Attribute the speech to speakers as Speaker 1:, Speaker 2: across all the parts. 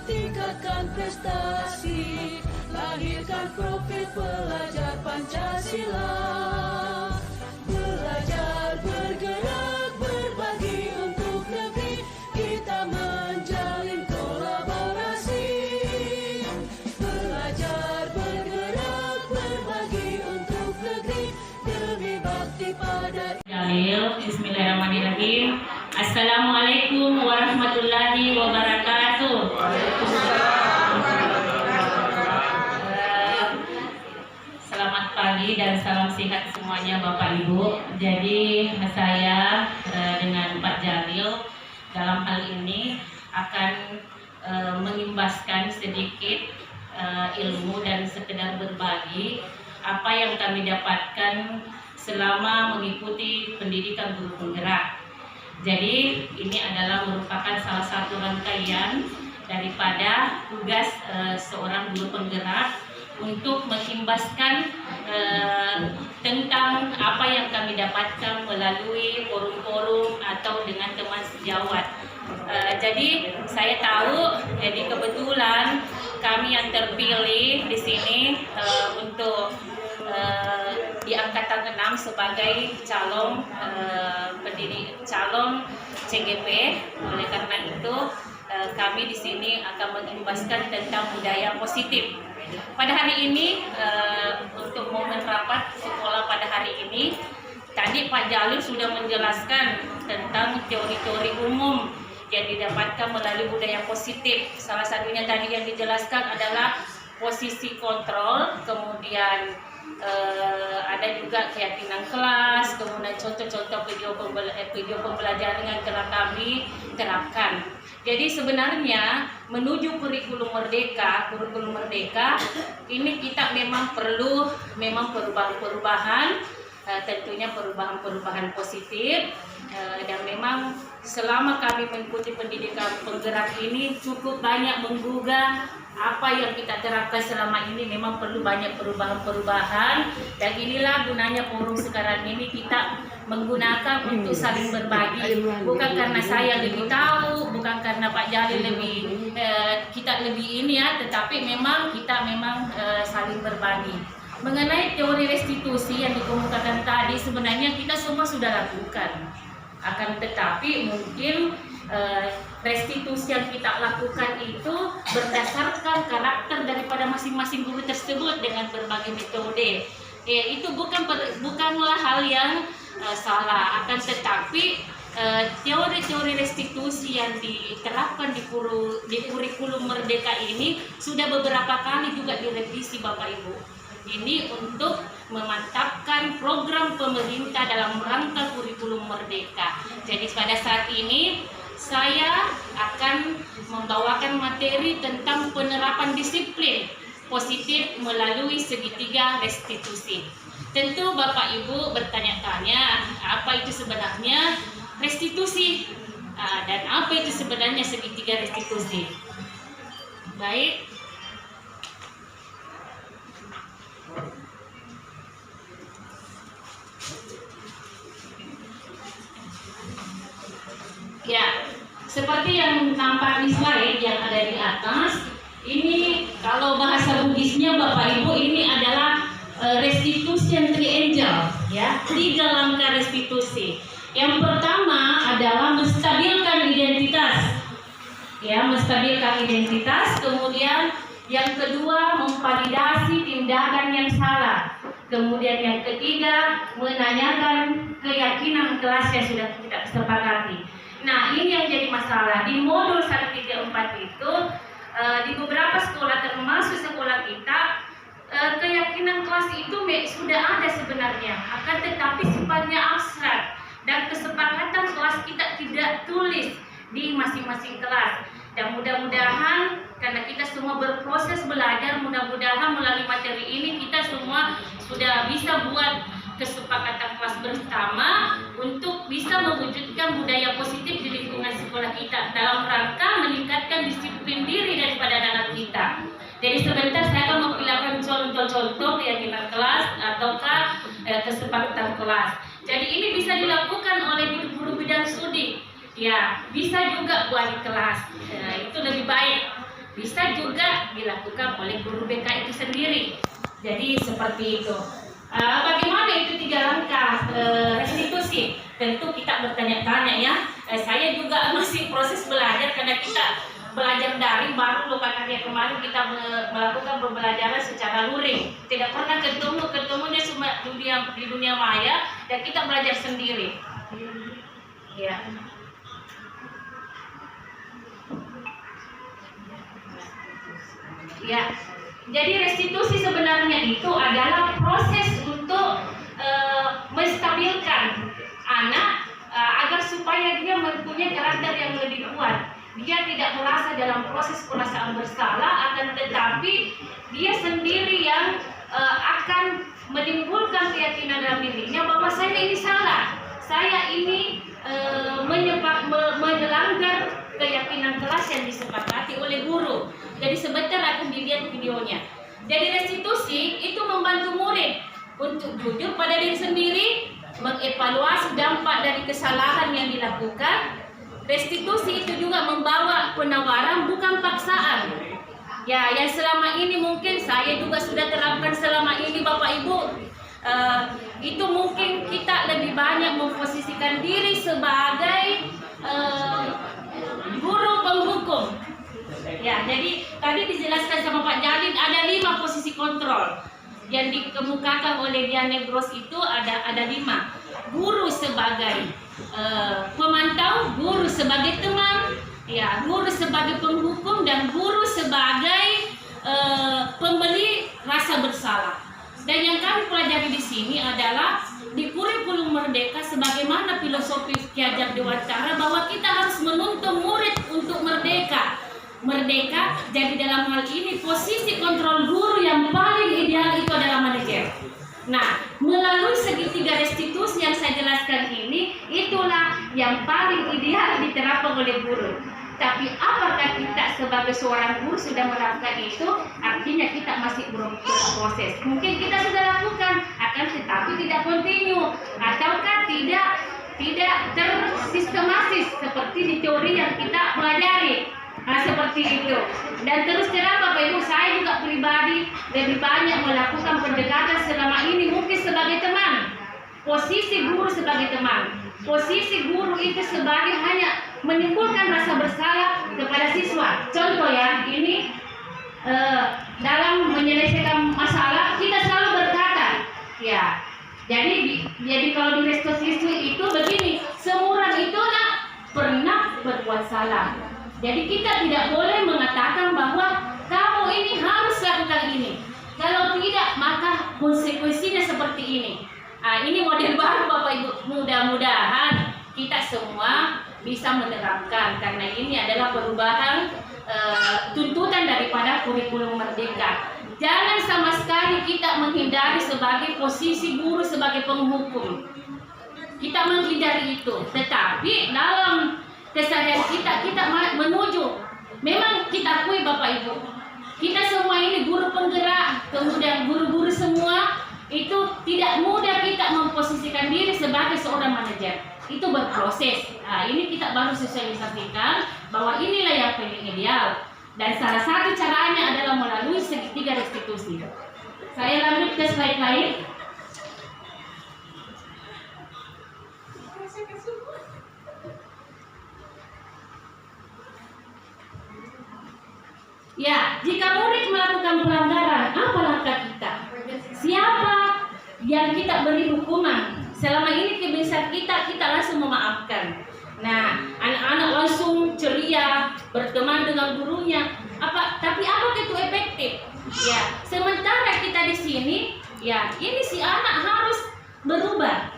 Speaker 1: tingkatkan prestasi, lahirkan profil pelajar Pancasila. Belajar, bergerak, berbagi untuk negeri, kita menjalin kolaborasi. Belajar, bergerak, berbagi untuk negeri, demi bakti pada
Speaker 2: Bismillahirrahmanirrahim. Assalamualaikum warahmatullahi wabarakatuh. Selamat pagi dan salam sehat semuanya Bapak Ibu. Jadi saya dengan Pak Jalil dalam hal ini akan mengimbaskan sedikit ilmu dan sekedar berbagi apa yang kami dapatkan selama mengikuti pendidikan guru penggerak. Jadi ini adalah merupakan salah satu rangkaian daripada tugas seorang guru penggerak untuk mengimbaskan tentang apa yang kami dapatkan melalui forum-forum atau dengan teman sejawat. Jadi saya tahu, jadi kebetulan kami yang terpilih di sini untuk di angkatan 6 sebagai calon calon CGP. Oleh karena itu kami di sini akan mengimbaskan tentang budaya positif. Pada hari ini untuk momen rapat sekolah pada hari ini, tadi Pak Jalil sudah menjelaskan tentang teori-teori umum yang didapatkan melalui budaya positif. Salah satunya tadi yang dijelaskan adalah posisi kontrol, kemudian ada juga keyakinan kelas, kemudian contoh-contoh video pembelajaran yang telah kami terapkan. Jadi sebenarnya menuju kurikulum merdeka ini kita memang perlu perubahan-perubahan, tentunya perubahan-perubahan positif, dan memang selama kami mengikuti pendidikan penggerak ini cukup banyak menggugah apa yang kita terapkan selama ini. Memang perlu banyak perubahan-perubahan, dan inilah gunanya forum sekarang ini, kita menggunakan untuk saling berbagi. Bukan karena saya lebih tahu, bukan karena Pak Jalil kita lebih ini ya, tetapi memang kita saling berbagi. Mengenai teori restitusi yang dikemukakan tadi, sebenarnya kita semua sudah lakukan. Akan tetapi mungkin restitusi yang kita lakukan itu berdasarkan karakter daripada masing-masing guru tersebut dengan berbagai metode. Itu bukanlah hal yang salah, akan tetapi teori-teori restitusi yang diterapkan di kurikulum merdeka ini sudah beberapa kali juga direvisi Bapak Ibu. Ini untuk memantapkan program pemerintah dalam rangka kurikulum merdeka. Jadi pada saat ini saya akan membawakan materi tentang penerapan disiplin positif melalui segitiga restitusi. Tentu Bapak Ibu bertanya-tanya, apa itu sebenarnya restitusi dan apa itu sebenarnya segitiga restitusi. Baik. Ya, seperti yang nampak di slide yang ada di atas, ini kalau bahasa Bugisnya Bapak Ibu, ini adalah restitution triangle, ya, 3 langkah restitusi. Yang pertama adalah menstabilkan identitas, ya, menstabilkan identitas. Kemudian yang kedua memvalidasi tindakan yang salah. Kemudian yang ketiga menanyakan keyakinan kelas yang sudah kita sepakati. Nah, ini yang jadi masalah di modul 134 itu, di beberapa sekolah termasuk sekolah kita, keyakinan kelas itu sudah ada sebenarnya, akan tetapi sifatnya abstrak dan kesepakatan kelas kita tidak tulis di masing-masing kelas. Dan mudah-mudahan karena kita semua berproses belajar, mudah-mudahan melalui materi ini kita semua sudah bisa buat kesepakatan kelas bersama untuk bisa mewujudkan budaya positif di lingkungan sekolah kita dalam rangka meningkatkan disiplin diri daripada anak kita. Jadi sebentar saya akan memperlihatkan contoh-contoh keyakinan kelas ataukah kesepakatan kelas. Jadi ini bisa dilakukan oleh guru bidang studi, ya, bisa juga buat di kelas. Itu lebih baik. dilakukan oleh guru BK itu sendiri. Jadi seperti itu. Bagaimana itu 3 langkah restitusi? Tentu kita bertanya-tanya ya. Saya juga masih proses belajar karena kita belajar daring, baru lupa karya kemarin kita melakukan pembelajaran secara luring. Tidak pernah ketemunya cuma di dunia maya dan kita belajar sendiri. Ya. Ya. Jadi restitusi sebenarnya itu adalah proses untuk menstabilkan anak agar supaya dia mempunyai karakter yang lebih kuat. Dia tidak merasa dalam proses perasaan bersalah, akan tetapi dia sendiri yang akan menimbulkan keyakinan dalam dirinya bahwa saya ini salah, saya ini melanggar keyakinan kelas yang disepakati oleh guru. Jadi sebentar akan dilihat videonya. Jadi restitusi itu membantu murid untuk jujur pada diri sendiri, mengevaluasi dampak dari kesalahan yang dilakukan. Restitusi itu juga membawa penawaran, bukan paksaan. Ya, yang selama ini mungkin saya juga sudah terapkan selama ini Bapak Ibu. Itu mungkin kita lebih banyak memposisikan diri sebagai guru penghukum. Ya, jadi tadi dijelaskan sama Pak Jalin ada 5 posisi kontrol yang dikemukakan oleh Diane Gross itu ada 5. Guru sebagai pemantau, guru sebagai teman, ya, guru sebagai penghukum, dan guru sebagai pemberi rasa bersalah. Dan yang kami pelajari di sini adalah di kurikulum Merdeka sebagaimana filosofi Ki Hajar Dewantara bahwa kita harus menuntun murid untuk merdeka. Merdeka, jadi dalam hal ini posisi kontrol guru yang paling ideal itu adalah manajer. Nah, melalui segitiga restitusi yang saya jelaskan ini, itulah yang paling ideal diterapkan oleh guru. Tapi apakah kita sebagai seorang guru sudah melakukan itu? Artinya kita masih belum berproses. Mungkin kita sudah lakukan, akan tetapi tidak kontinu, ataukah tidak tersistematis seperti di teori yang kita pelajari. Nah, seperti itu. Dan terus terang Bapak Ibu, saya juga pribadi lebih banyak melakukan pendekatan selama ini mungkin sebagai teman. Posisi guru sebagai teman. Posisi guru itu sebagai hanya menimbulkan rasa bersalah kepada siswa. Contoh ya, ini dalam menyelesaikan masalah kita selalu berkata, ya. Jadi kalau di restitusi itu begini, semua itu pernah berbuat salah. Jadi kita tidak boleh mengatakan bahwa kamu ini harus lakukan ini. Kalau tidak, maka konsekuensinya seperti ini. Ini model baru Bapak Ibu. Mudah-mudahan kita semua bisa menerapkan, karena ini adalah perubahan tuntutan daripada kurikulum Merdeka. Jangan sama sekali kita menghindari sebagai posisi guru sebagai penghukum. Kita menghindari itu. Tetapi dalam keseharian kita menuju, memang kita akui Bapak Ibu, kita semua ini guru penggerak, kemudian guru-guru semua itu tidak mudah kita memposisikan diri sebagai seorang manajer. Itu berproses. Nah, ini kita baru sosialisasikan bahwa inilah yang paling ideal, dan salah satu caranya adalah melalui segitiga restitusi. Saya lanjut ke slide lain. Ya, jika murid melakukan pelanggaran, apa langkah kita? Siapa yang kita beri hukuman? Selama ini kebiasaan kita langsung memaafkan. Nah, anak-anak langsung ceria, berteman dengan gurunya. Tapi apakah itu efektif? Ya, sementara kita di sini, ya, ini si anak harus berubah.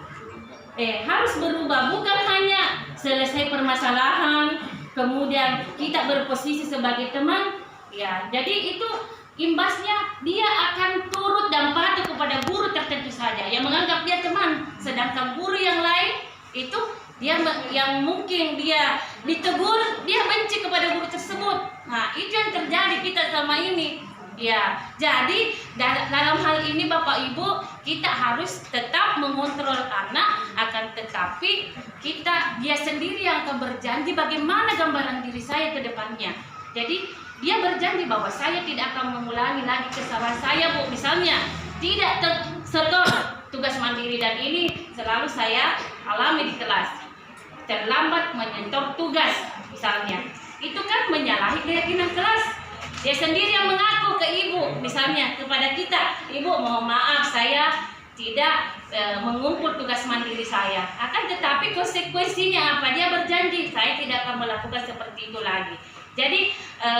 Speaker 2: Harus berubah, bukan hanya selesai permasalahan, kemudian kita berposisi sebagai teman. Ya, jadi itu imbasnya dia akan turut dan patuh kepada guru tertentu saja yang menganggap dia teman, sedangkan guru yang lain itu dia yang mungkin dia ditegur, dia benci kepada guru tersebut. Nah, itu yang terjadi kita selama ini. Ya, jadi dalam hal ini Bapak Ibu, kita harus tetap mengontrol anak, akan tetapi dia sendiri yang akan berjanji bagaimana gambaran diri saya ke depannya. Jadi dia berjanji bahwa saya tidak akan mengulangi lagi kesalahan saya, Bu. Misalnya tidak tersetor tugas mandiri, dan ini selalu saya alami di kelas. Terlambat menyetor tugas misalnya, itu kan menyalahi keyakinan kelas. Dia sendiri yang mengaku ke ibu, misalnya kepada kita, ibu mohon maaf saya tidak mengumpul tugas mandiri saya. Akan tetapi konsekuensinya apa? Dia berjanji saya tidak akan melakukan seperti itu lagi. Jadi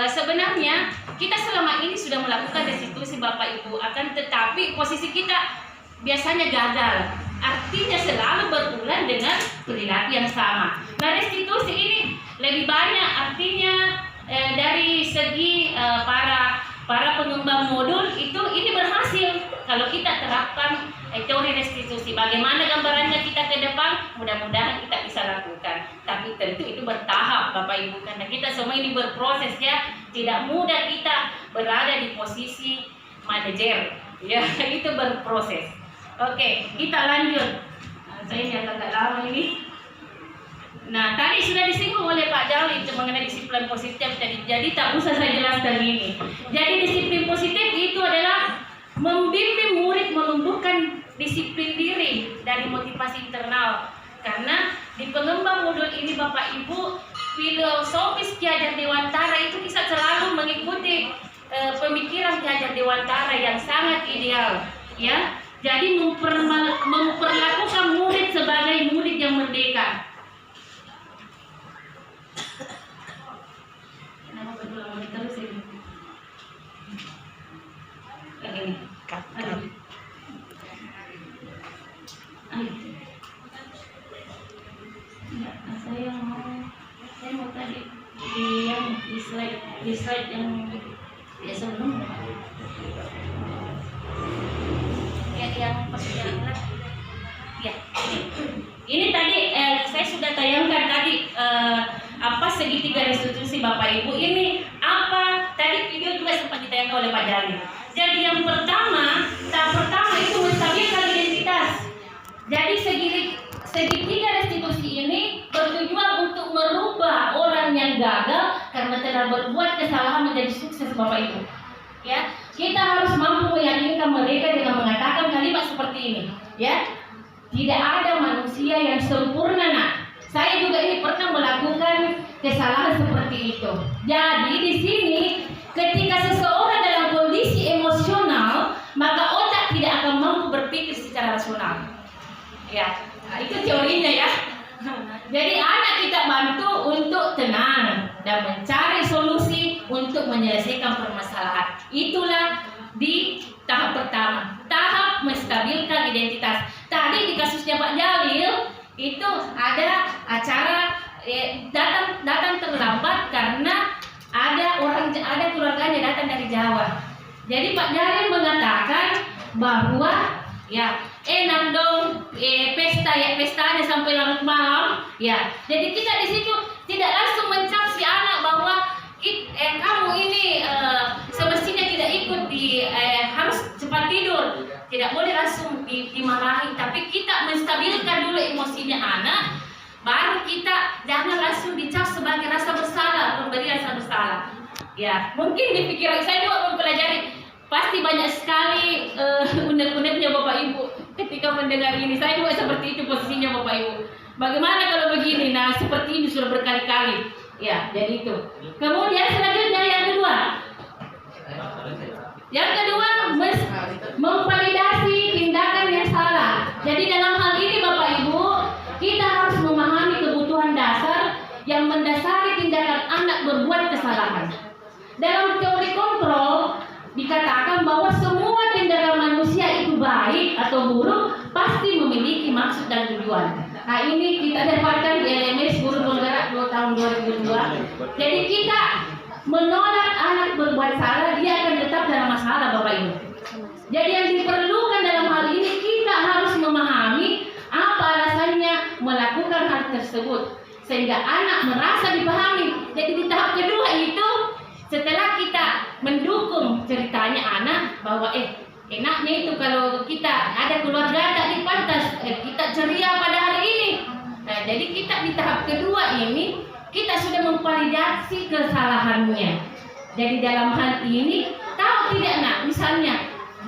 Speaker 2: sebenarnya kita selama ini sudah melakukan restitusi Bapak Ibu, akan tetapi posisi kita biasanya gagal. Artinya selalu berulang dengan perilaku yang sama. Nah, restitusi ini lebih banyak artinya dari segi para pengembang modul itu ini berhasil kalau kita terapkan teori restitusi. Bagaimana gambarannya kita ke depan? Mudah-mudahan kita bisa lakukan. Tapi tentu itu bertahap Bapak Ibu, karena kita semua ini berproses ya. Tidak mudah kita berada di posisi manajer. Ya, itu berproses. Oke, kita lanjut. Saya ini agak lama ini. Nah, tadi sudah disinggung oleh Pak Jalil mengenai disiplin positif tadi. Jadi tak usah saya jelaskan ini. Jadi disiplin positif itu adalah membimbing murid menumbuhkan disiplin diri dari motivasi internal. Karena di pengembang modul ini Bapak Ibu, filosofis Ki Hajar Dewantara itu bisa selalu mengikuti pemikiran Ki Hajar Dewantara yang sangat ideal, ya. Jadi memperlakukan murid sebagai murid yang merdeka. Kenapa berulang terus ini? Ini. Saya mau tadi di slide yang sebelum. Yang perjalanan ya ini tadi saya sudah tayangkan tadi apa segitiga restitusi Bapak Ibu. Ini apa tadi video juga sempat ditayangkan oleh Pak Jalil. Jadi yang pertama, tahap pertama itu menstabilkan identitas. Jadi segitiga restitusi ini bertujuan untuk merubah orang yang gagal karena telah berbuat kesalahan menjadi sukses Bapak Ibu. Ya, kita harus mampu meyakinkan mereka dengan mengatakan kalimat seperti ini, ya. Tidak ada manusia yang sempurna, nak. Saya juga ini pernah melakukan kesalahan seperti itu. Jadi di sini ketika seseorang dalam kondisi emosional, maka otak tidak akan mampu berpikir secara rasional. Ya, itu teorinya ya. Jadi anak kita bantu untuk tenang dan mencari solusi untuk menyelesaikan permasalahan. Itulah di tahap pertama, tahap menstabilkan identitas. Tadi di kasusnya Pak Jalil itu ada acara datang terlambat karena ada keluarganya datang dari Jawa. Jadi Pak Jalil mengatakan bahwa ya enak dong pestanya sampai larut malam ya. Jadi kita di situ tidak langsung mencap si anak bahwa kamu ini semestinya tidak ikut harus cepat tidur, tidak boleh langsung dimarahi, tapi kita menstabilkan dulu emosinya anak, baru kita jangan langsung dicap sebagai rasa bersalah, memberi rasa bersalah. Ya, mungkin di pikiran saya juga mempelajari, pasti banyak sekali unek-uneknya Bapak Ibu ketika mendengar ini. Saya juga seperti itu posisinya Bapak Ibu. Bagaimana kalau begini? Nah, seperti ini sudah berkali-kali. Ya, jadi itu. Kemudian selanjutnya yang kedua. Yang kedua, memvalidasi tindakan yang salah. Jadi dalam hal ini Bapak Ibu, kita harus memahami kebutuhan dasar yang mendasari tindakan anak berbuat kesalahan. Dalam teori kontrol dikatakan bahwa semua tindakan manusia itu baik atau buruk pasti memiliki maksud dan tujuan. Nah, ini kita dapatkan di LMS Guru Penggerak tahun 2002. Jadi kita menolak anak berbuat salah, dia akan tetap dalam masalah Bapak Ibu. Jadi yang diperlukan dalam hal ini, kita harus memahami apa alasannya melakukan hal tersebut sehingga anak merasa dipahami. Jadi di tahap kedua itu, setelah kita mendukung ceritanya anak bahwa enaknya itu kalau kita ada keluarga tak dipantas, kita ceria pada hari ini. Nah, jadi kita di tahap kedua ini kita sudah memvalidasi kesalahannya. Jadi dalam hal ini, tahu tidak nak, misalnya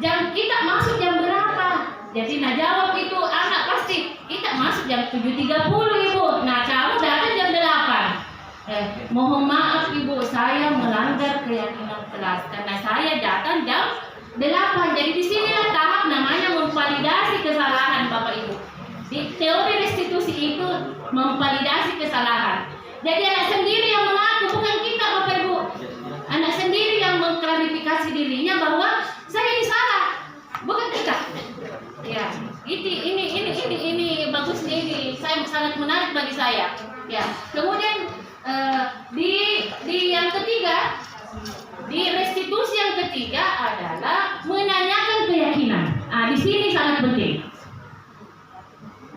Speaker 2: jam kita masuk jam berapa? Jadi nak jawab itu anak pasti kita masuk jam 7.30 ibu. Nah kamu datang jam 8. Mohon maaf ibu, saya melanggar keyakinan kelas karena saya datang jam 8. Jadi di sinilah tahap namanya memvalidasi kesalahan Bapak Ibu. Di teori restitusi itu memvalidasi kesalahan. Jadi anak sendiri yang mengaku, bukan kita Bapak Ibu. Anak sendiri yang mengklarifikasi dirinya bahwa saya ini salah, bukan kita. Ya, ini bagusnya ini. Saya sangat menarik bagi saya. Ya, kemudian di yang ketiga, di restitusi yang ketiga adalah menanyakan keyakinan. Di sini sangat penting.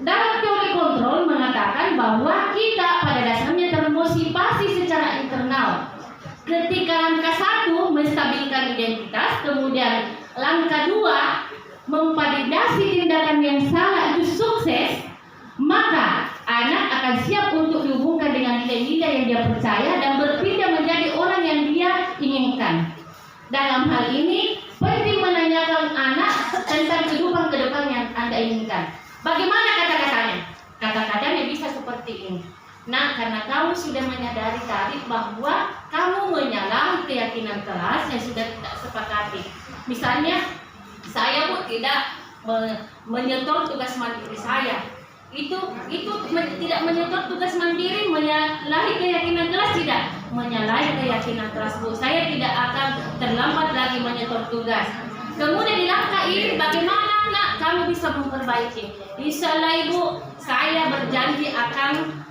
Speaker 2: Dalam teori kontrol mengatakan bahwa kita pada dasarnya termotivasi secara internal. Ketika langkah 1 menstabilkan identitas, kemudian langkah 2 memvalidasi tindakan yang salah itu sukses, maka anak akan siap untuk dihubungkan dengan nilai-nilai yang dia percaya dan berpindah menjadi orang yang dia inginkan. Dalam hal ini penting menanyakan anak tentang kehidupan ke depan yang Anda inginkan. Bagaimana kata-katanya? Kata-katanya bisa seperti ini. Nah, karena kamu sudah menyadari tadi bahwa kamu menyalahi keyakinan kelas yang sudah kita sepakati. Misalnya, saya pun tidak menyetor tugas mandiri saya. Itu tidak menyetor tugas mandiri, menyalahi keyakinan kelas tidak. Menyalahi keyakinan kelas Bu. Saya tidak akan terlambat lagi menyetor tugas. Kemudian di langkah ini bagaimana nak kamu bisa memperbaiki? Insyaallah Ibu, saya berjanji akan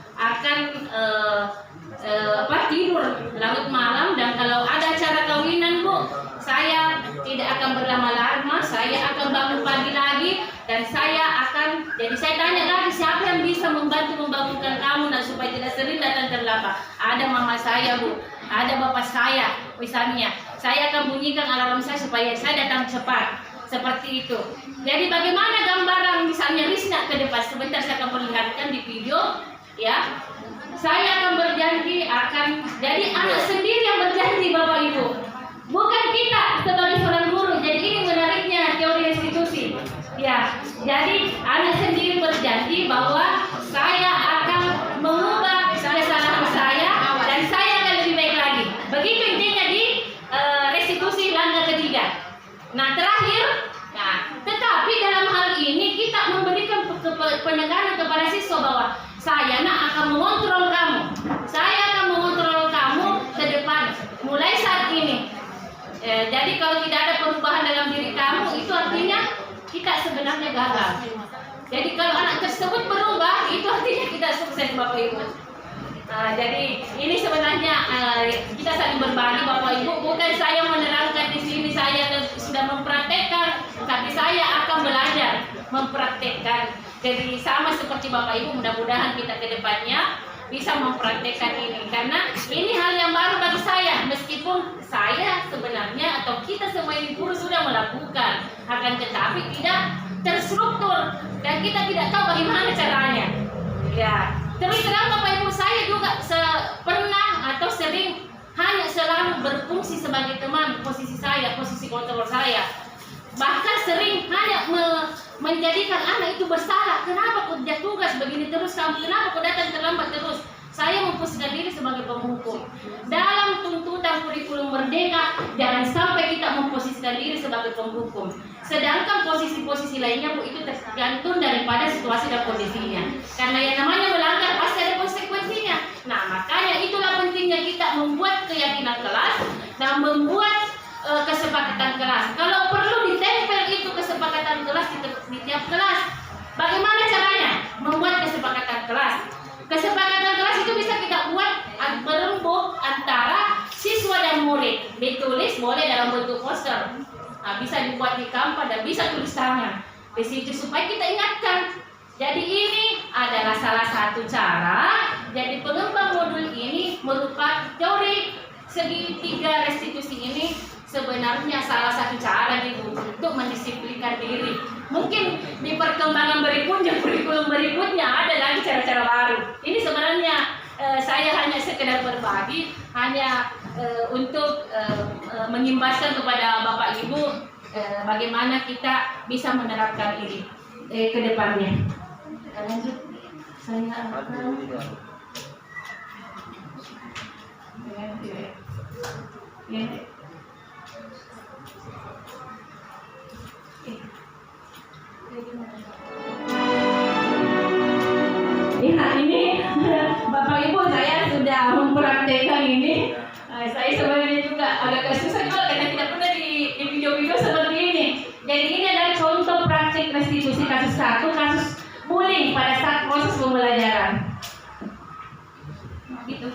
Speaker 2: tidur larut malam, dan kalau ada acara kawinan Bu, saya tidak akan berlama-lama, saya akan bangun pagi lagi, dan saya tanya lagi siapa yang bisa membantu membangunkan kamu dan supaya tidak sering datang terlambat. Ada mama saya Bu, ada bapak saya misalnya. Saya akan bunyikan alarm saya supaya saya datang cepat. Seperti itu. Jadi bagaimana gambaran misalnya Risna ke depan? Sebentar saya akan perlihatkan di video, ya. Saya akan berjanji jadi anak sendiri yang berjanji Bapak Ibu. Bukan kita sebagai seorang guru. Jadi ini menariknya teori restitusi. Ya, jadi anak sendiri berjanji bahwa saya akan mengubah kesalahan saya dan saya akan lebih baik lagi. Begitu intinya di restitusi langkah ketiga. Nah, terakhir, tetapi dalam hal ini kita memberikan penekanan kepada siswa bahwa saya akan mengontrol kamu. Saya akan mengontrol kamu ke depan mulai saat ini. Jadi kalau tidak ada perubahan dalam diri kamu, itu artinya kita sebenarnya gagal. Jadi kalau anak tersebut berubah, itu artinya kita sukses Bapak Ibu. Jadi ini sebenarnya kita saling berbagi Bapak Ibu. Bukan saya menerangkan di sini saya sudah mempraktekkan, tapi saya akan belajar mempraktekkan. Jadi sama seperti Bapak Ibu, mudah-mudahan kita ke depannya bisa mempraktekkan ini, karena ini hal yang baru bagi saya. Meskipun saya sebenarnya atau kita semua ini guru sudah melakukan, akan tetapi tidak terstruktur dan kita tidak tahu bagaimana caranya. Ya, terus terang Bapak Ibu, saya juga pernah atau sering hanya selalu berfungsi sebagai teman, posisi kontrol saya. Bahkan sering hanya menjadikan anak itu bersalah. Kenapa kerja tugas begini terus kamu? Kenapa kau datang terlambat terus? Saya memposisikan diri sebagai penghukum. Dalam tuntutan kurikulum merdeka, jangan sampai kita memposisikan diri sebagai penghukum. Sedangkan posisi-posisi lainnya Bu, itu tergantung daripada situasi dan kondisinya. Karena yang namanya melanggar pasti ada konsekuensinya. Nah, makanya itulah pentingnya kita membuat keyakinan kelas dan membuat kesepakatan kelas. Kalau perlu ditempel itu kesepakatan kelas di tiap kelas. Bagaimana caranya? Membuat kesepakatan kelas. Kesepakatan kelas itu bisa kita buat berembuk antara siswa dan murid. Ditulis boleh dalam bentuk poster. Bisa dibuat di kampa dan bisa tulis tangan. Di situ supaya kita ingatkan. Jadi ini adalah salah satu cara. Jadi pengembang modul ini merupakan teori segitiga restitusi ini. Sebenarnya salah satu cara untuk mendisiplinkan diri. Mungkin di perkembangan berikutnya, kurikulum berikutnya ada lagi cara-cara baru. Ini sebenarnya saya hanya sekedar berbagi, hanya untuk mengimbaskan kepada Bapak Ibu bagaimana kita bisa menerapkan ini ke depannya. Lanjut, saya akan nah ini Bapak Ibu, saya sudah mempraktekkan ini. Saya sebenarnya juga agak susah juga karena tidak pernah di video-video seperti ini. Jadi ini adalah contoh praktik restitusi kasus 1, kasus bullying pada saat proses pembelajaran. Gitu.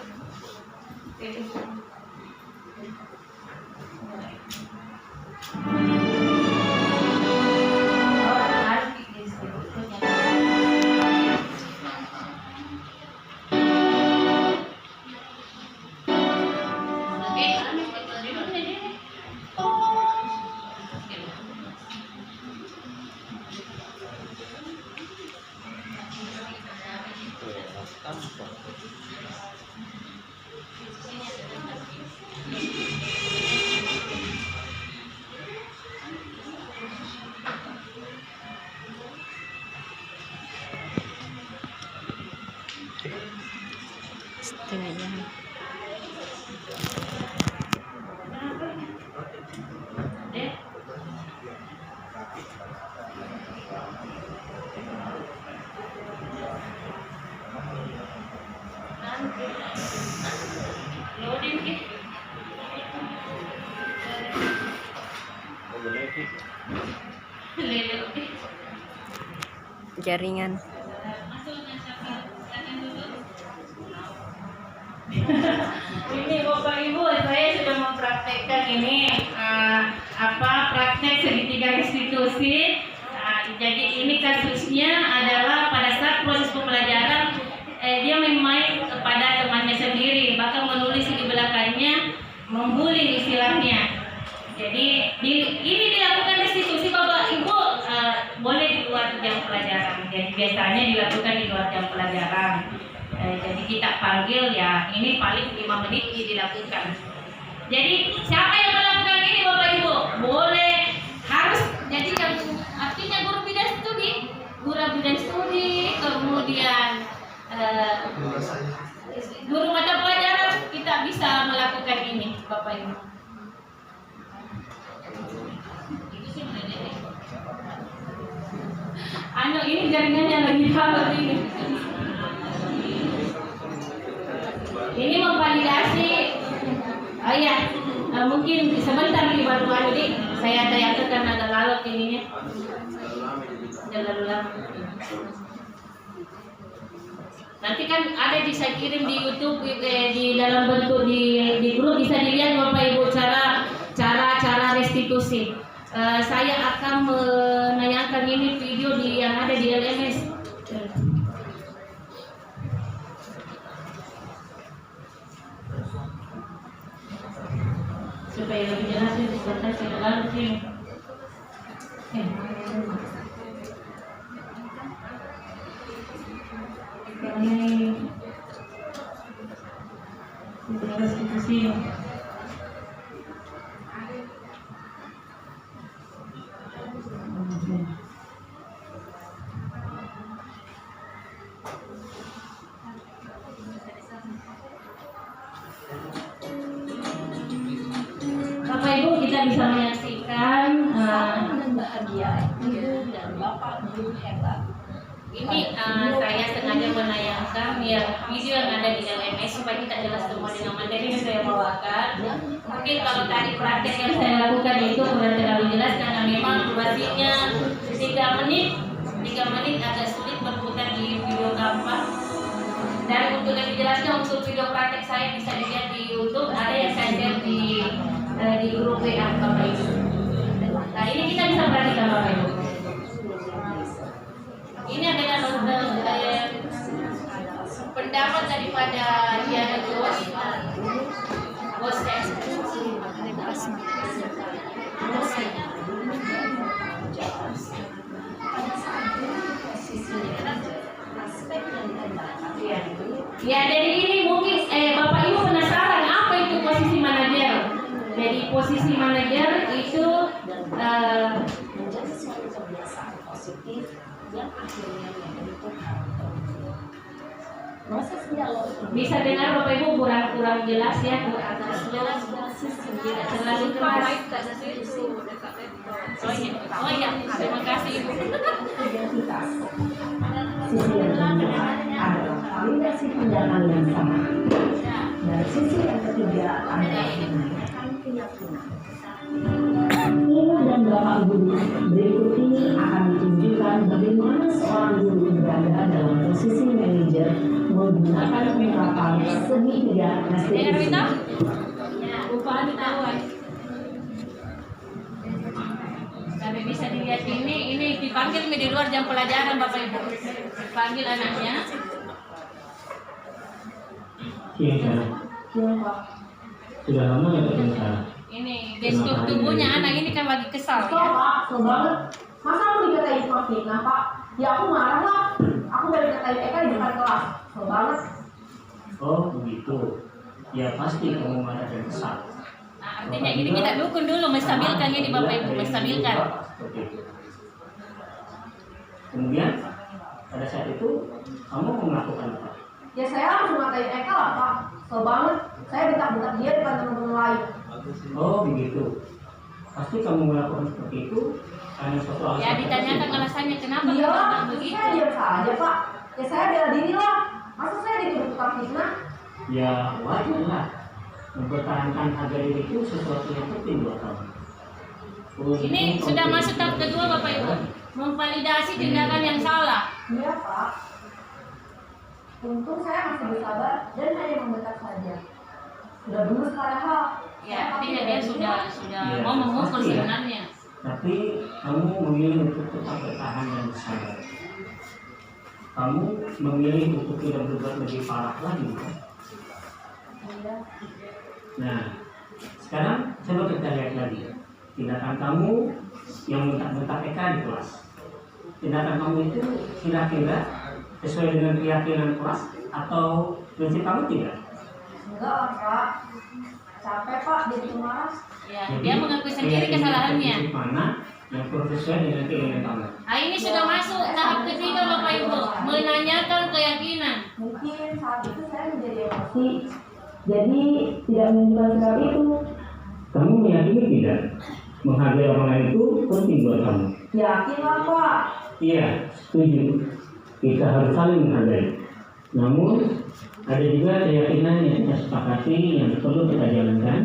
Speaker 3: Jaringan.
Speaker 2: Ini Bapak Ibu, saya sudah mempraktekkan ini praktek segitiga restitusi. Jadi ini kasusnya adalah pada saat proses pembelajaran dia main-main kepada temannya sendiri, bahkan menulis di belakangnya, membuli istilahnya. Jadi ini dilakukan restitusi Bapak Ibu boleh di luar jam pelajaran. Jadi biasanya dilakukan di luar jam pelajaran. Jadi kita panggil ya, ini paling 5 menit dilakukan. Jadi siapa yang melakukan ini Bapak Ibu? Boleh, harus. Jadi yang artinya guru bidang studi, kemudian guru mata pelajaran, kita bisa melakukan ini Bapak Ibu. Ini jaringannya lagi halus ini. Ini memvalidasi. Ya, mungkin sebentar di baru ini saya tanyakan agak larut ininya. Jangan lama. Nanti kan ada bisa kirim di YouTube di dalam bentuk di grup, bisa dilihat Bapak Ibu cara restitusi. Saya akan menayangkan ini video yang ada di LMS. Supaya lebih jelas sebentar saya lalu sini. Ini restitusi. Bapak Ibu, kita bisa menyaksikan bahagia Ibu dan Bapak Guru hebat. Ini saya sengaja menayangkan ya video yang ada di LMS supaya kita jelas semua dengan materi yang saya bawakan. Mungkin kalau tadi praktek yang saya lakukan itu kurang terlalu jelas karena memang durasinya 3 menit agak sulit berputar di video gampang. Dan untuk lebih jelasnya untuk video praktek saya bisa dilihat di YouTube, ada yang saya share di grup WA Bapak Ibu. Nah ini kita bisa perhatikan Bapak Ibu. Ini adalah pendapat daripada Diana Jos, Ya, dari ini mungkin Bapak Ibu penasaran apa itu posisi mana posisi manajer itu
Speaker 1: menjadi suatu kebiasaan positif yang akhirnya membentuk karakter. Proses dialog
Speaker 2: bisa dengar Bapak Ibu kurang jelas ya, agak
Speaker 1: jelas
Speaker 2: tidak terlalu keras. Oh iya, terima kasih Ibu.
Speaker 3: Identitas. Sisi yang kedua adalah validasi pandangan yang sama. Dan sisi yang ketiga adalah menanyakan keyakinan. Ibu dan Bapak Guru berikut ini akan ditunjukkan bagaimana seorang guru berada dalam posisi manajer menggunakan penerapan segitiga restitusi.
Speaker 2: Upah ditahuan. Tapi bisa dilihat ini dipanggil di luar jam pelajaran Bapak Ibu. Dipanggil anaknya.
Speaker 4: Iya, sana. Sudah lama nggak ketemu sana?
Speaker 2: Ini gestur tubuhnya anak ini kan lagi kesal
Speaker 3: Kok
Speaker 2: ya.
Speaker 3: Pak, kesel banget. Masa aku dikatain cuma fitnah Pak? Ya aku marah lah. Aku dari dikatain Eka di depan kelas. Kesel banget.
Speaker 4: Oh begitu. Ya pasti kamu marah dan kesal.
Speaker 2: Nah, artinya ini kita dukun dulu menstabilkan ini Bapak Ibu, menstabilkan.
Speaker 4: Seperti itu. Kemudian pada saat itu kamu mau melakukan apa?
Speaker 3: Ya saya langsung ngatain Eka lah Pak. Kesel banget. Saya bentak-bentak dia depan teman-teman lain.
Speaker 4: Oh begitu. Pasti kamu melakukan seperti itu karena suatu alasan.
Speaker 2: Ya ditanyakan alasannya kenapa
Speaker 3: Iya
Speaker 2: kamu
Speaker 3: lah,
Speaker 2: bilang begitu.
Speaker 3: saya diam saja Pak. Ya saya bela diri lah. Masa saya dituduh tukang fitnah?
Speaker 4: Ya wajar lah. Mempertahankan harga diri itu sesuatu yang penting buat kamu.
Speaker 2: Ini sudah masuk tahap kedua Bapak Ibu, memvalidasi tindakan yang salah.
Speaker 3: Iya Pak. Untung saya masih bersabar dan hanya membentak saja. Sudah dulu padahal.
Speaker 2: Ya, artinya dia sudah
Speaker 4: Ya,
Speaker 2: mau memukul
Speaker 4: pasti ya.
Speaker 2: sebenarnya.
Speaker 4: Tapi kamu memilih untuk tetap bertahan dan bersabar. Kamu memilih untuk tidak berbuat lebih parah lagi, bukan?
Speaker 3: Iya.
Speaker 4: Nah, sekarang coba kita lihat lagi tindakan kamu yang bentak-bentak Eka di kelas. Tindakan kamu itu kira-kira sesuai dengan keyakinan kelas atau prinsip kamu tidak?
Speaker 3: Enggak lah Pak. Capek Pak jadi marah.
Speaker 2: Ya, dia mengakui sendiri kesalahannya.
Speaker 4: Prinsip mana yang sesuai dengan keinginan kamu?
Speaker 2: Nah, ini sudah masuk tahap ketiga Bapak Ibu, menanyakan keyakinan.
Speaker 3: Mungkin saat itu saya menjadi emosi. Jadi tidak menunjukkan sikap itu.
Speaker 4: Kamu meyakini tidak menghargai orang lain itu penting buat kamu?
Speaker 3: Yakin lah Pak.
Speaker 4: Iya, setuju. Kita harus saling menghargai. Namun ada juga keyakinan yang kita sepakati yang perlu kita jalankan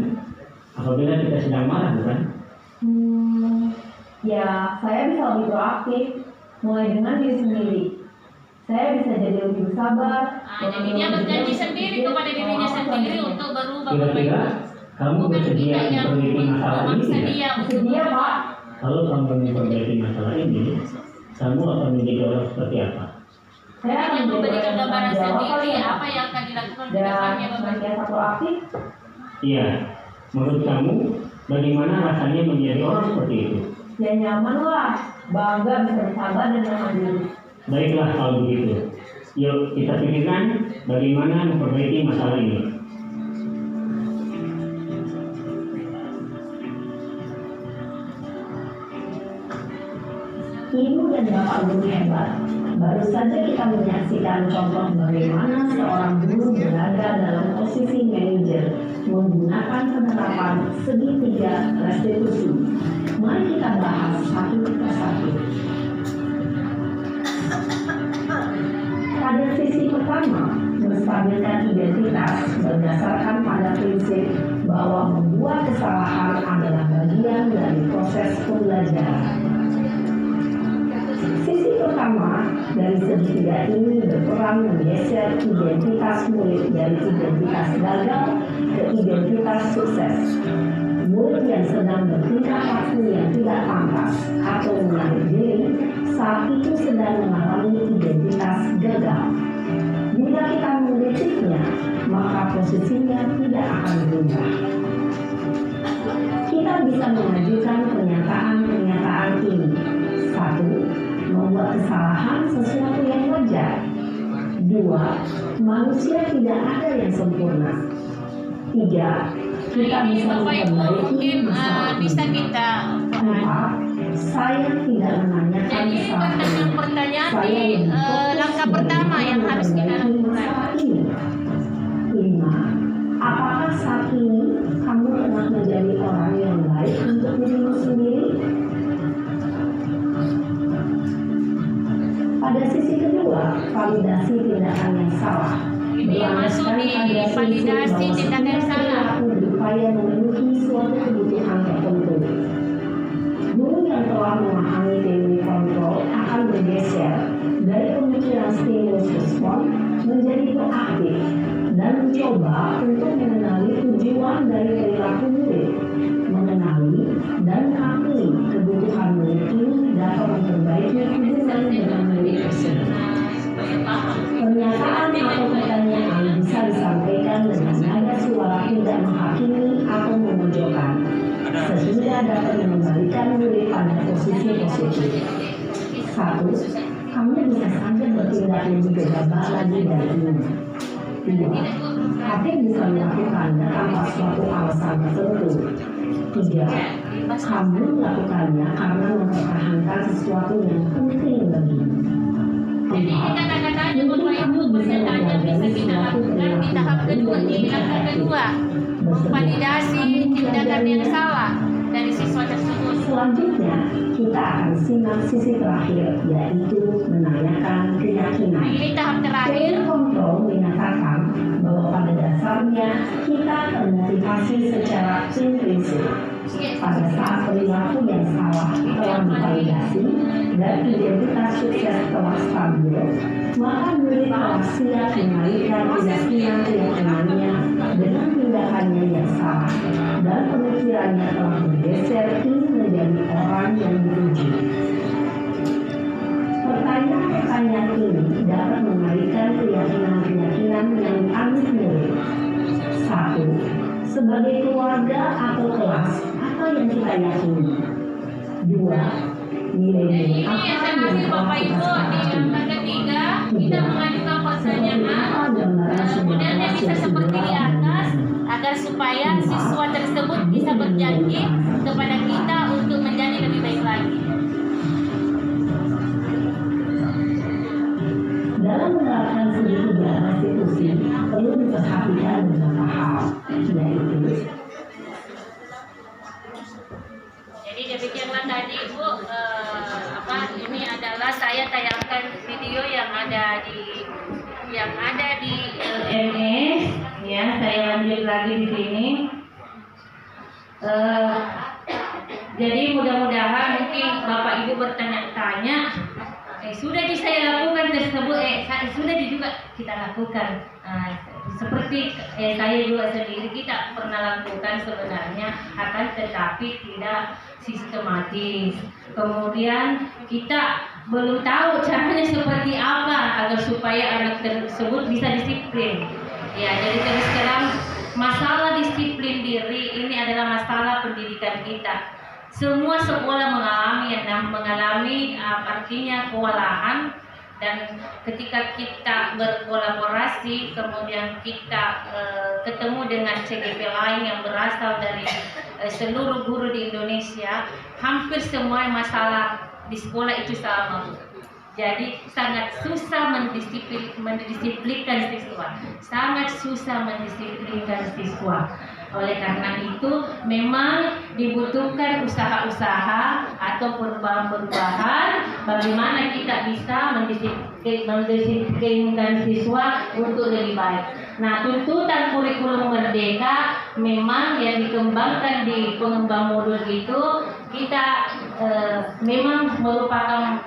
Speaker 4: apabila kita sedang marah, bukan?
Speaker 3: Ya saya bisa lebih proaktif. Mulai dengan diri sendiri. Saya bisa jadi lebih bersabar.
Speaker 2: Nah, jadi dia berjanji sendiri kepada dirinya sendiri untuk berubah Bapak
Speaker 4: Kira-kira
Speaker 2: Ibu.
Speaker 4: kamu
Speaker 2: Bukan
Speaker 4: bersedia
Speaker 2: kita yang
Speaker 4: memperbaiki masalah ini
Speaker 2: memaksa
Speaker 4: tidak?
Speaker 2: dia untuk
Speaker 3: Bersedia
Speaker 2: berubah.
Speaker 3: Pak.
Speaker 4: Kalau kamu memperbaiki masalah ini, kamu akan menjadi orang seperti apa?
Speaker 3: Saya akan
Speaker 2: Hanya memberikan
Speaker 3: menjadi
Speaker 2: gambaran
Speaker 3: orang
Speaker 2: sendiri
Speaker 3: kali ya, Pak.
Speaker 2: apa yang akan dilakukan ke
Speaker 3: Dan
Speaker 2: depannya Bapak Ibu.
Speaker 3: senantiasa proaktif.
Speaker 4: Iya, menurut kamu bagaimana rasanya menjadi orang seperti itu?
Speaker 3: Ya nyaman lah. Bangga bisa bersabar dan mandiri.
Speaker 4: Baiklah kalau begitu. Yuk kita pikirkan bagaimana memperbaiki masalah ini.
Speaker 3: Ibu dan Bapak guru hebat. Baru saja kita menyaksikan contoh bagaimana seorang guru berada dalam posisi manajer menggunakan penerapan segitiga restitusi. Mari kita bahas satu persatu. Pada sisi pertama, menstabilkan identitas berdasarkan pada prinsip bahwa membuat kesalahan adalah bagian dari proses pembelajaran. Sisi pertama dari segitiga ini berperan menggeser identitas murid dari identitas gagal ke identitas sukses. Murid yang sedang bertingkah laku yang tidak pantas atau menarik diri saat itu sedang mengalami identitas gagal. Jika kita mengkritiknya, maka posisinya tidak akan berubah. Kita bisa mengajukan pernyataan-pernyataan ini. 1. Membuat kesalahan sesuatu yang wajar. 2. Manusia tidak ada yang sempurna. 3. kita
Speaker 2: ini
Speaker 3: bisa
Speaker 2: Bapak Ibu
Speaker 3: memperbaiki
Speaker 2: mungkin
Speaker 3: masalah
Speaker 2: bisa
Speaker 3: ini.
Speaker 2: kita
Speaker 3: Empat, saya tidak menanyakan
Speaker 2: Jadi pertanyaan-pertanyaan di langkah pertama yang harus kita lakukan.
Speaker 3: Lima, apakah saat ini kamu telah menjadi orang yang baik untuk dirimu sendiri? Pada sisi kedua, validasi tindakan yang salah.
Speaker 2: Ini yang masuk di validasi tindakan yang salah.
Speaker 3: Berupaya memenuhi suatu kebutuhan tertentu. Guru yang telah memahami teori kontrol akan bergeser dari pemikiran stimulus respon menjadi proaktif dan mencoba untuk mengenali tujuan dari perilaku murid, mengenali dan mengakui kebutuhan murid ini dapat memperbaiki hubungan dengan murid tersebut. Pernyataan atau pertanyaan bisa disampaikan dengan nada suara tidak menghakimi atau memojokkan, sehingga dapat mengembalikan murid pada posisi positif. 1. Kamu bisa saja bertindak lebih gegabah lagi dari ini. 2. Hakim bisa melakukannya tanpa suatu alasan tertentu. 3. Kamu melakukannya karena mempertahankan sesuatu yang penting bagimu.
Speaker 2: Jadi ini kata-katanya Bapak Ibu pernyataan yang bisa kita lakukan di tahap kedua, di langkah kedua, memvalidasi tindakan yang salah dari siswa tersebut.
Speaker 3: Selanjutnya, kita akan simak sisi terakhir, yaitu menanyakan keyakinan.
Speaker 2: Ini tahap terakhir.
Speaker 3: Teori kontrol menyatakan bahwa pada dasarnya kita termotivasi secara prinsip. Pada saat perilaku yang salah telah divalidasi dan identitas sukses telah stabil, maka murid telah siap mengalihkan keyakinan-keyakinannya dengan tindakannya yang salah dan pemikirannya telah bergeser ingin menjadi orang yang dituju. Pertanyaan-pertanyaan ini dapat mengalihkan keyakinan-keyakinan yang aneh murid. 1. Sebagai keluarga atau kelas, apa yang kita yakini? 2. Nilai-nilai
Speaker 2: Ini
Speaker 3: apa
Speaker 2: yang
Speaker 3: yang
Speaker 2: terakhir
Speaker 3: telah
Speaker 2: Bapak
Speaker 3: kita
Speaker 2: Ibu di
Speaker 3: sepakati?
Speaker 2: langkah ketiga kita mengajukan pertanyaan, kemudian bisa seperti di atas agar supaya siswa tersebut bisa berjanji kepada kita untuk menjadi lebih baik lagi.
Speaker 3: Dalam menerapkan segitiga restitusi perlu diperhatikan beberapa hal, yaitu
Speaker 2: Jadi demikianlah tadi Bu, ini adalah saya tayangkan video yang ada di MS, ya saya lanjut lagi di sini. Jadi mudah-mudahan mungkin Bapak Ibu bertanya-tanya, sudah saya lakukan tersebut, sudah juga kita lakukan. Seperti saya juga sendiri kita pernah lakukan sebenarnya, akan tetapi tidak sistematis. Kemudian kita belum tahu caranya seperti apa agar supaya anak tersebut bisa disiplin. Ya, jadi terus terang masalah disiplin diri ini adalah masalah pendidikan kita. Semua sekolah mengalami artinya kewalahan, dan ketika kita berkolaborasi kemudian kita ketemu dengan CGP lain yang berasal dari seluruh guru di Indonesia, hampir semua masalah di sekolah itu sama. Jadi sangat susah mendisiplinkan siswa, sangat susah mendisiplinkan siswa. Oleh karena itu memang dibutuhkan usaha-usaha atau perubahan-perubahan bagaimana kita bisa mendisiplinkan siswa untuk lebih baik. Nah, tuntutan kurikulum merdeka memang yang dikembangkan di pengembang modul itu kita memang merupakan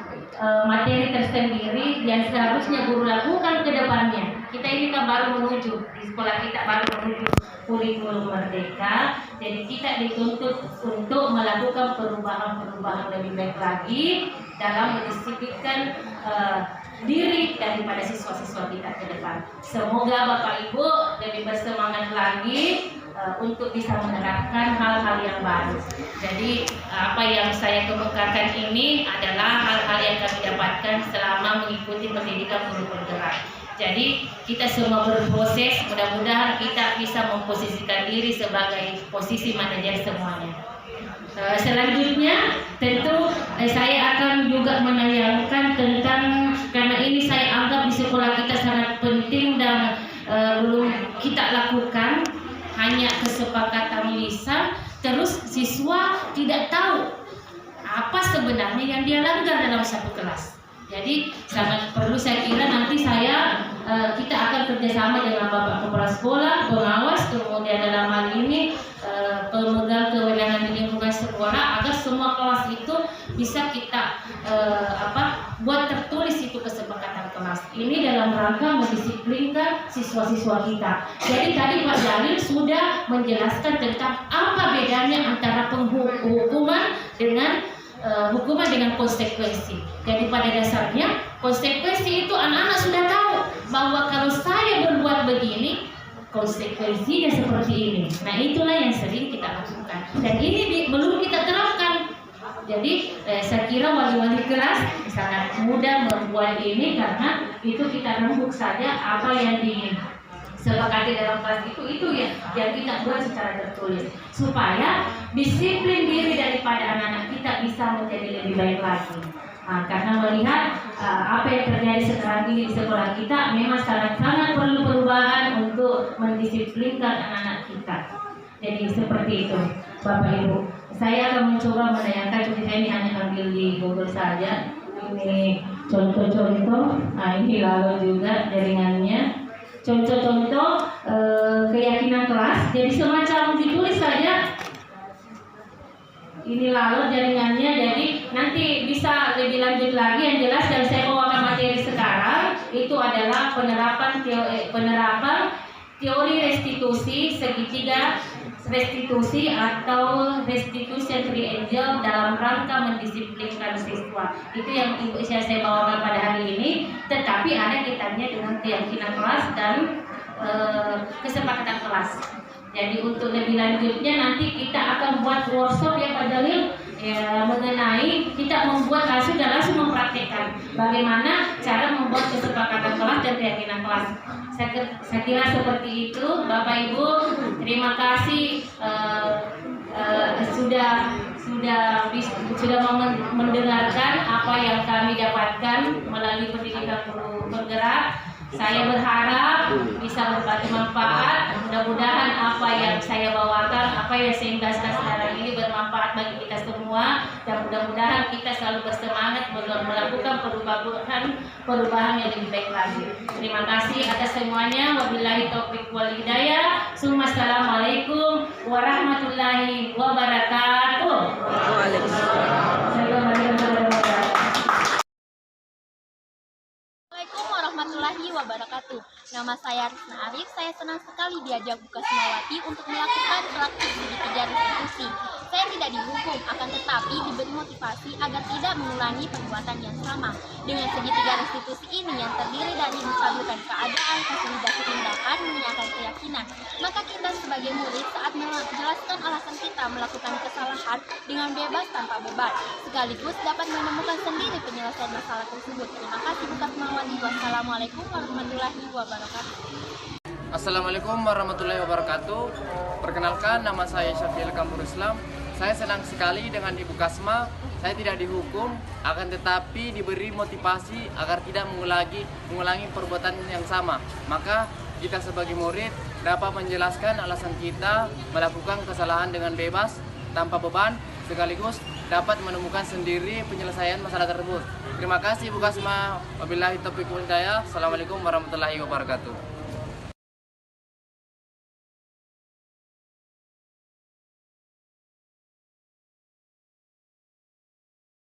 Speaker 2: materi tersendiri yang seharusnya guru lakukan ke depannya. Kita ini kan baru menuju, di sekolah kita baru menuju kurikulum merdeka, jadi kita dituntut untuk melakukan perubahan-perubahan lebih baik lagi dalam mendisiplinkan diri daripada siswa-siswa kita ke depan. Semoga Bapak Ibu lebih bersemangat lagi untuk bisa menerapkan hal-hal yang baru. Jadi apa yang saya kemukakan ini adalah hal-hal yang kami dapatkan selama mengikuti pendidikan guru penggerak. Jadi kita semua berproses, mudah-mudahan kita bisa memposisikan diri sebagai posisi manajer semuanya. Selanjutnya tentu saya akan juga menayangkan tentang, karena ini saya anggap di sekolah kita sangat penting dan belum kita lakukan, hanya kesepakatan lisan, terus siswa tidak tahu apa sebenarnya yang dia langgar dalam satu kelas. Jadi sangat perlu, saya kira nanti kita akan kerjasama dengan Bapak Kepala Sekolah, pengawas, kemudian dalam hal ini pemegang kewenangan di lingkungan sekolah, agar semua kelas itu bisa kita buat tertulis itu kesepakatan kelas. Ini dalam rangka mendisiplinkan siswa-siswa kita. Jadi tadi Pak Jalil sudah menjelaskan tentang apa bedanya antara hukuman dengan konsekuensi. Jadi pada dasarnya konsekuensi itu anak-anak sudah tahu bahwa kalau saya berbuat begini konsekuensinya seperti ini. Nah, itulah yang sering kita lakukan dan ini belum kita terapkan. Jadi saya kira wali-wali kelas sangat mudah membuat ini, karena itu kita rembuk saja apa yang disepakati dalam kelas itu ya yang kita buat secara tertulis, supaya disiplin diri daripada anak-anak kita bisa menjadi lebih baik lagi. Karena melihat apa yang terjadi sekarang ini di sekolah kita, memang sangat-sangat perlu perubahan untuk mendisiplinkan anak-anak kita. Jadi seperti itu, Bapak Ibu. Saya akan mencoba menayangkan, seperti saya ini hanya ambil di Google saja. Ini contoh-contoh. Ini lalu juga jaringannya. Contoh-contoh keyakinan kelas. Jadi semacam ditulis saja. Ini lalu jaringannya. Jadi nanti bisa lebih lanjut lagi. Yang jelas yang saya bawakan materi sekarang itu adalah penerapan teori restitusi segitiga restitusi atau restitution triangle dalam rangka mendisiplinkan siswa. Itu yang ibu saya bawakan pada hari ini, tetapi ada kaitannya dengan keyakinan kelas dan kesepakatan kelas. Jadi untuk lebih lanjutnya nanti kita akan buat workshop ya Pak Jalil, mengenai kita membuat hasil dan langsung mempraktikkan bagaimana cara membuat kesepakatan kelas dan keyakinan kelas. Saya kira seperti itu, Bapak Ibu. Terima kasih sudah mendengarkan apa yang kami dapatkan melalui pendidikan guru bergerak. Saya berharap bisa bermanfaat. Mudah-mudahan apa yang saya bawakan, apa yang saya jelaskan sekarang ini bermanfaat bagi kita semua, dan mudah-mudahan kita selalu bersemangat melakukan perubahan yang lebih baik lagi. Terima kasih atas semuanya. Wabillahi taufiq wal hidayah. Assalamualaikum warahmatullahi wabarakatuh.
Speaker 5: Assalamualaikum warahmatullahi wabarakatuh. Nama saya Risna Arif. Saya senang sekali diajak Bu Kasmawati untuk melakukan praktik segitiga restitusi. Saya tidak dihukum, akan tetapi diberi motivasi agar tidak mengulangi perbuatan yang sama. Dengan segitiga restitusi ini yang terdiri dari menstabilkan keadaan, konsolidasi tindakan, menyatakan keyakinan, maka kita sebagai murid saat menjelaskan alasan kita melakukan kesalahan dengan bebas tanpa beban, sekaligus dapat menemukan sendiri penyelesaian masalah tersebut. Terima kasih Bu Kasmawati. Wassalamualaikum warahmatullahi wabarakatuh.
Speaker 6: Assalamualaikum warahmatullahi wabarakatuh. Perkenalkan, nama saya Syafiul Kampur Islam. Saya senang sekali dengan Ibu Kasma. Saya tidak dihukum, akan tetapi diberi motivasi agar tidak mengulangi perbuatan yang sama. Maka kita sebagai murid dapat menjelaskan alasan kita melakukan kesalahan dengan bebas, tanpa beban, sekaligus dapat menemukan sendiri penyelesaian masalah tersebut. Terima kasih Bu Kasma. Wabillahi taufiq wal hidayah. Assalamualaikum warahmatullahi wabarakatuh.